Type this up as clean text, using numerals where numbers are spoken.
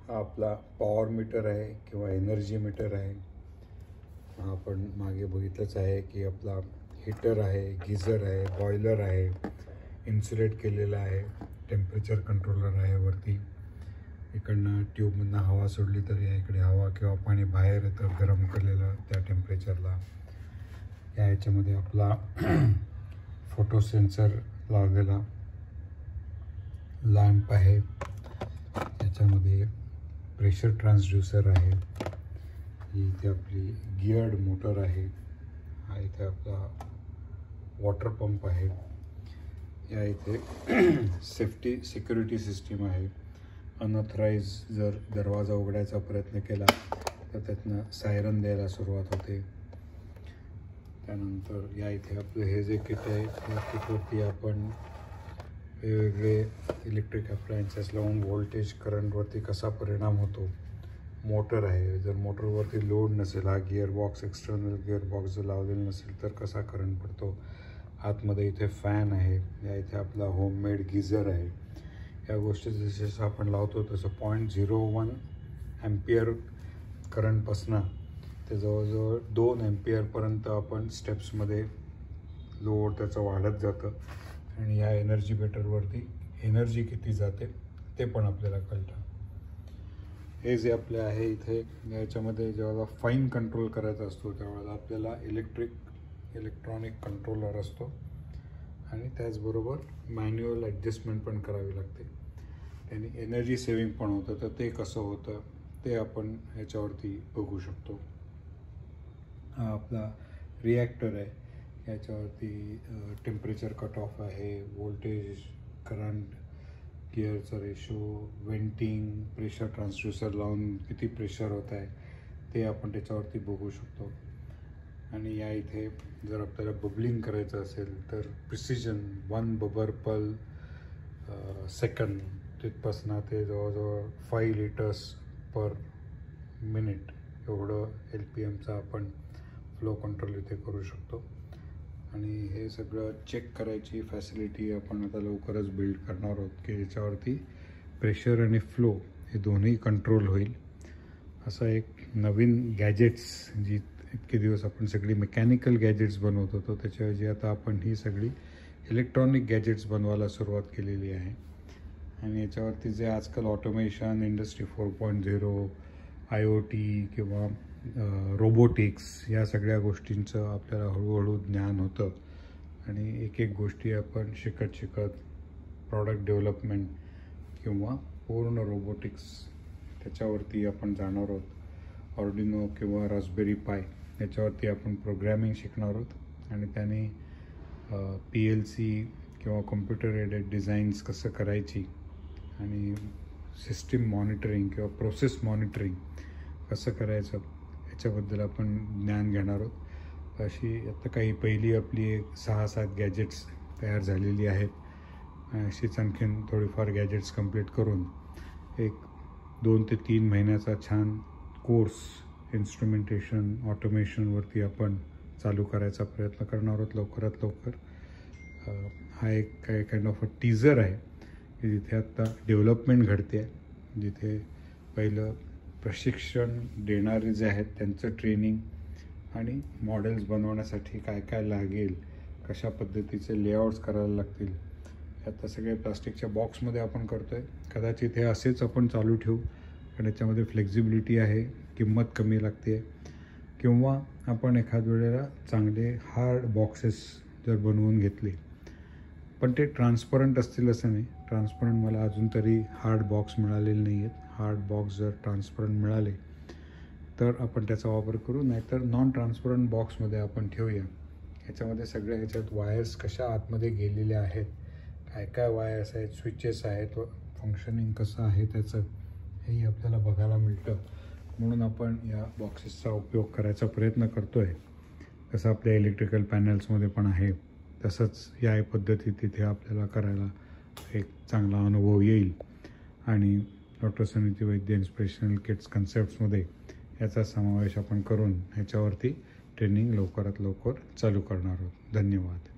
हा आपला power metre आहे किंवा एनर्जी मीटर आहे. आपण मागे बघितलंच आहे की आपला हीटर आहे, गीझर आहे, बॉयलर आहे, इन्सुलेट केलेला आहे, टेम्परेचर कंट्रोलर आहे वरती. इकडनं ट्यूबमधनं हवा सोडली तर या इकडे हवा किंवा पाणी बाहेर येतं गरम केलेलं त्या टेम्परेचरला. या ह्याच्यामध्ये आपला फोटो सेन्सर लावलेला लॅम्प आहे. याच्यामध्ये प्रेशर ट्रान्सड्यूसर आहे. ही इथे आपली गिअर्ड मोटर आहे. हा इथे आपला वॉटर पंप आहे. या इथे सेफ्टी सिक्युरिटी सिस्टीम आहे. अनऑथराइज जर दरवाजा उघडायचा प्रयत्न केला तर त्यातनं सायरन द्यायला सुरुवात होते. त्यानंतर या इथे आपलं हे जे किट आहे या किटवरती आपण वेगवेगळे इलेक्ट्रिक अप्लायन्सेस लावून व्होल्टेज करंटवरती कसा परिणाम होतो. मोटर आहे, जर मोटरवरती लोड नसेल, हा गिअरबॉक्स एक्सटर्नल गिअरबॉक्स जर लावलेला नसेल तर कसा करंट पडतो. आतमध्ये इथे फॅन आहे. या इथे आपला होममेड गीझर आहे. या गोष्टी जसं आपण लावतो तसं 0.01 ॲम्पियर करंटपासनं ते जवळजवळ 2 ॲम्पियरपर्यंत आपण स्टेप्समध्ये लोड त्याचं वाढत जातं. आणि या एनर्जी मीटरवरती एनर्जी किती जाते ते पण आपल्याला कळतं. हे जे आपले आहे इथे याच्यामध्ये जेव्हा फाईन कंट्रोल करायचा असतो त्यावेळेला आपल्याला इलेक्ट्रॉनिक कंट्रोलर असतो आणि त्याचबरोबर मॅन्युअल ॲडजस्टमेंट पण करावी लागते. त्याने एनर्जी सेविंग पण होतं. तर ते कसं होतं ते आपण ह्याच्यावरती बघू शकतो. हा आपला रिॲक्टर आहे. याच्यावरती टेम्परेचर कट ऑफ आहे, व्होल्टेज, करंट, गिअरचा रेशो, वेंटिंग, प्रेशर ट्रान्सड्यूसर लावून किती प्रेशर होत आहे ते आपण त्याच्यावरती बघू शकतो. आणि या इथे जर आपल्याला बबलिंग करायचं असेल तर प्रिसिजन 1 बबल पर सेकंड तिथपासनं ते जवळजवळ 5 लिटर्स पर मिनिट एवढं LPMचा आपण फ्लो कंट्रोल इथे करू शकतो. आणि हे सगळं चेक करायची फॅसिलिटी आपण आता लवकरच बिल्ड करणार आहोत की याच्यावरती प्रेशर आणि फ्लो हे दोन्ही कंट्रोल होईल. असा एक नवीन गॅजेट्स जी इतके दिवस आपण सगळी मेकॅनिकल गॅजेट्स बनवत होतो त्याच्याऐवजी आता आपण ही सगळी इलेक्ट्रॉनिक गॅजेट्स बनवायला सुरुवात केलेली आहे. आणि याच्यावरती जे आजकाल ऑटोमेशन, इंडस्ट्री 4.0, IoT किंवा रोबोटिक्स या सगळ्या गोष्टींचं आपल्याला हळूहळू ज्ञान होतं. आणि एक एक गोष्टी आपण शिकत प्रॉडक्ट डेव्हलपमेंट किंवा पूर्ण रोबोटिक्स त्याच्यावरती आपण जाणार आहोत. ऑर्डिनो किंवा रास्पबेरी पाय याच्यावरती आपण प्रोग्रॅमिंग शिकणार आहोत. आणि त्याने PLC किंवा कॉम्प्युटर एडेड डिझाईन्स कसं करायची आणि सिस्टीम मॉनिटरिंग किंवा प्रोसेस मॉनिटरिंग कसं करायचं याच्याबद्दल आपण ज्ञान घेणार आहोत. अशी आता काही पहिली आपली 6-7 गॅजेट्स तयार झालेली आहेत. अशीच आणखीन थोडीफार गॅजेट्स कंप्लीट करून एक 2 ते 3 महिन्याचा छान कोर्स इन्स्ट्रुमेंटेशन ऑटोमेशनवरती आपण चालू करायचा प्रयत्न करणार आहोत लवकरात लवकर. हा एक काइंड ऑफ अ टीजर आहे की जिथे आत्ता डेव्हलपमेंट घडते आहे, जिथे पहिलं प्रशिक्षण देणारे जे आहेत त्यांचं ट्रेनिंग आणि मॉडेल्स बनवण्यासाठी काय काय लागेल, कशा पद्धतीचे लेआउट्स करायला लागतील. आता सगळे प्लास्टिकच्या बॉक्समध्ये आपण करतो आहे. कदाचित हे असेच आपण चालू ठेवू कारण याच्यामध्ये फ्लेक्झिबिलिटी आहे, किंमत कमी लागते. किंवा आपण एखाद वेळेला चांगले हार्ड बॉक्सेस जर बनवून घेतले पण ते ट्रान्सपरंट असतील असं नाही. ट्रान्सपरंट मला अजून तरी हार्ड बॉक्स मिळालेले नाही आहेत. हार्ड बॉक्स जर ट्रान्सपरंट मिळाले तर आपण त्याचा वापर करू, नाहीतर नॉन ट्रान्सपरंट बॉक्समध्ये आपण ठेवूया. ह्याच्यामध्ये सगळ्या ह्याच्यात वायर्स कशा आतमध्ये गेलेल्या आहेत, काय काय वायर्स आहेत, स्विचेस आहेत, फंक्शनिंग कसं आहे त्याचं हेही आपल्याला बघायला मिळतं. म्हणून आपण या बॉक्सेसचा उपयोग करायचा प्रयत्न करतो आहे. तसं आपल्या इलेक्ट्रिकल पॅनल्समध्ये पण आहे तसंच या पद्धतीत तिथे आपल्याला करायला एक चांगला अनुभव येईल. आणि डॉक्टर सुनीती वैद्य इन्स्पिरेशनल किड्स कन्सेप्ट्समध्ये याचा समावेश आपण करून ह्याच्यावरती ट्रेनिंग लवकरात लवकर चालू करणार आहोत. धन्यवाद.